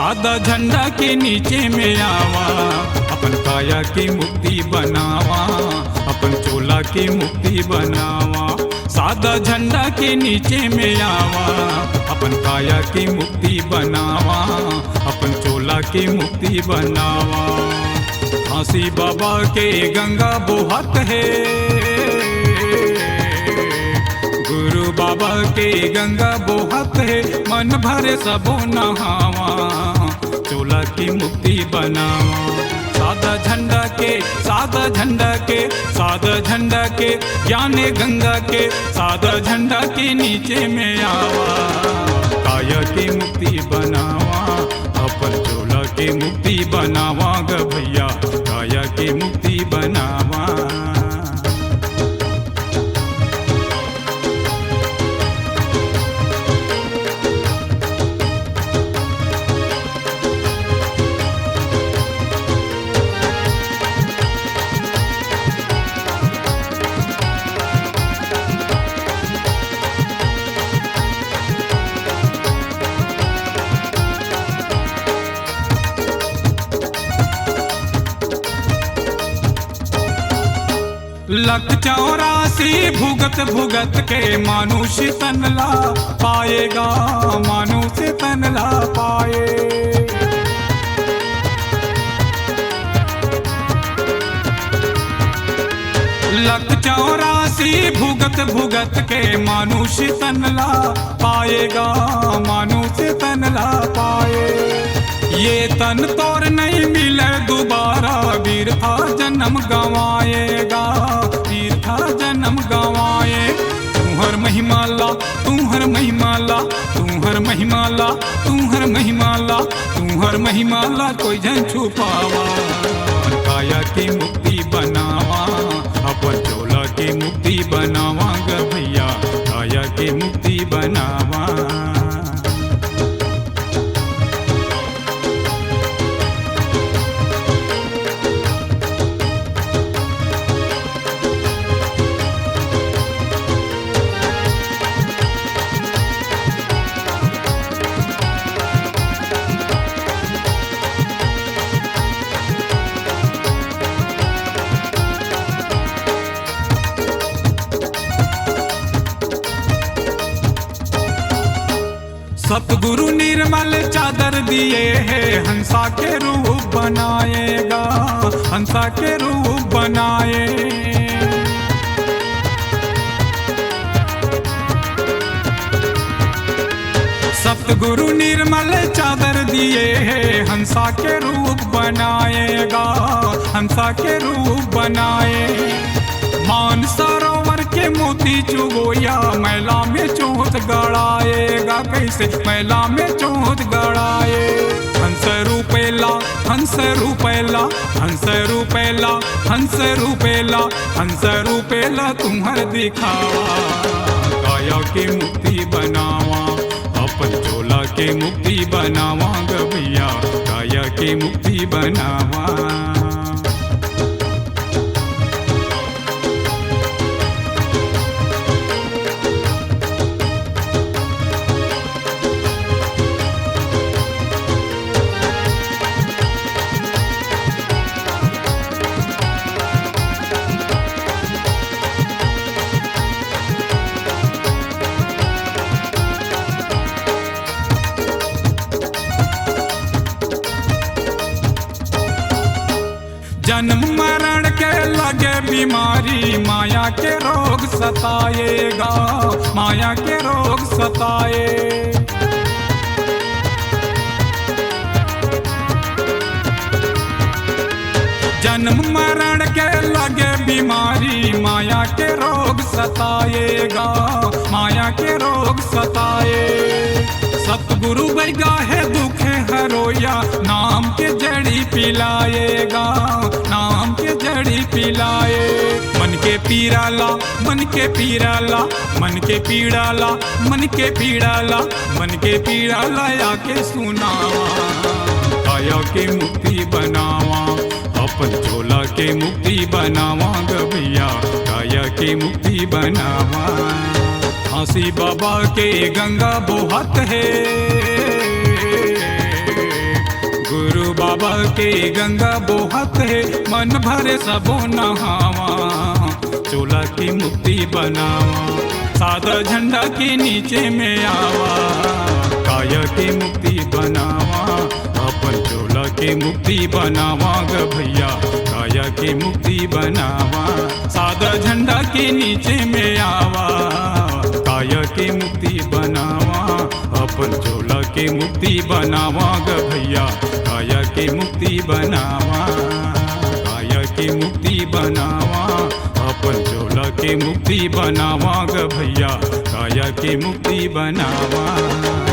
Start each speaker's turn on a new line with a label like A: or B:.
A: सादा झंडा के नीचे में आवा, अपन काया की मुक्ति बनावा, अपन चोला की मुक्ति बनावा। सादा झंडा के नीचे में आवा, अपन काया की मुक्ति बनावा, अपन चोला की मुक्ति बनावा। काशी बाबा के गंगा बोहत है, गुरु बाबा के गंगा बोहत है, मन भरे सबो नहावा, चोला की मुक्ति बनावा। सादा झंडा के, सादा झंडा के, सादा झंडा के, ज्ञाने गंगा के, सादा झंडा के नीचे में आवा, काया की मुक्ति बनावा, अपन चोला की मुक्ति बनावा ग भैया, काया की मुक्ति बनावा। लख 84 भुगत भुगत के मानुष तनला पाएगा, मानुष तनला पाए। लख 84 भुगत भुगत के मानुष तनला पाएगा, मानुष तनला पाए। ये तन तोर नहीं मिले दोबारा, बिरथा जन्म गवाएगा, बिरथा जन्म गवाए। तू हर महिमाला, तू हर महिमाला, तू हर महिमाला, तू हर महिमाला, तू हर महिमाला, कोई जन छुपावा, काया की मुक्ति बनावा, अपन चोला की मुक्ति बनावा ग भैया, काया की मुक्ति बनावा। सतगुरु निर्मल चादर दिए है, हंसा के रूप बनाएगा, हंसा के रूप बनाए। सतगुरु निर्मल चादर दिए है, हंसा के रूप बनाएगा, हंसा के रूप बनाए। मान सरोवर के मोती चुगोया, मैला में चोट गड़ाएगा, कैसे मैला में चोट गड़ाए। हंस रूपेला, हंस रूपेला, हंस रूपेला, हंस रूपेला, हंस रूपेला, तुम्हार दिखावा, काया की मुक्ति बनावा, अपन चोला के मुक्ति बनावा ग भैया, काया की मुक्ति बनावा। जन्म मरण के लगे बीमारी, माया के रोग सताएगा, माया के रोग सताए। जन्म मरण के लगे बीमारी, माया के रोग सताएगा, माया के रोग सताए। सतगुरु बैगा है दुखे हरोया, नाम के जड़ी पिलाएगा, नाम के जड़ी पिलाए। मन के पीड़ाला, मन के पीड़ाला, मन के पीड़ाला, मन के पीड़ाला, मन के पीड़ाला, आके सुनावा, काया की मुक्ति बनावा, अपन चोला के मुक्ति बनावा ग भैया, काया की मुक्ति बनावा। काशी बाबा के गंगा बोहत है, बाबा के गंगा बोहत है, मन भरे सबो नहावा, चोला की मुक्ति बनावा, सादा झंडा के नीचे में आवा, काया की मुक्ति बनावा, अपन चोला की मुक्ति बनावा ग भैया, काया की मुक्ति बनावा, सादा झंडा के नीचे में आवा, काया की मुक्ति बनावा, अपन चोला की मुक्ति बनावा ग भैया, काया की मुक्ति बनावा, काया की मुक्ति बनावा, अपन चोला की मुक्ति बनावा ग भैया, काया की मुक्ति बनावा।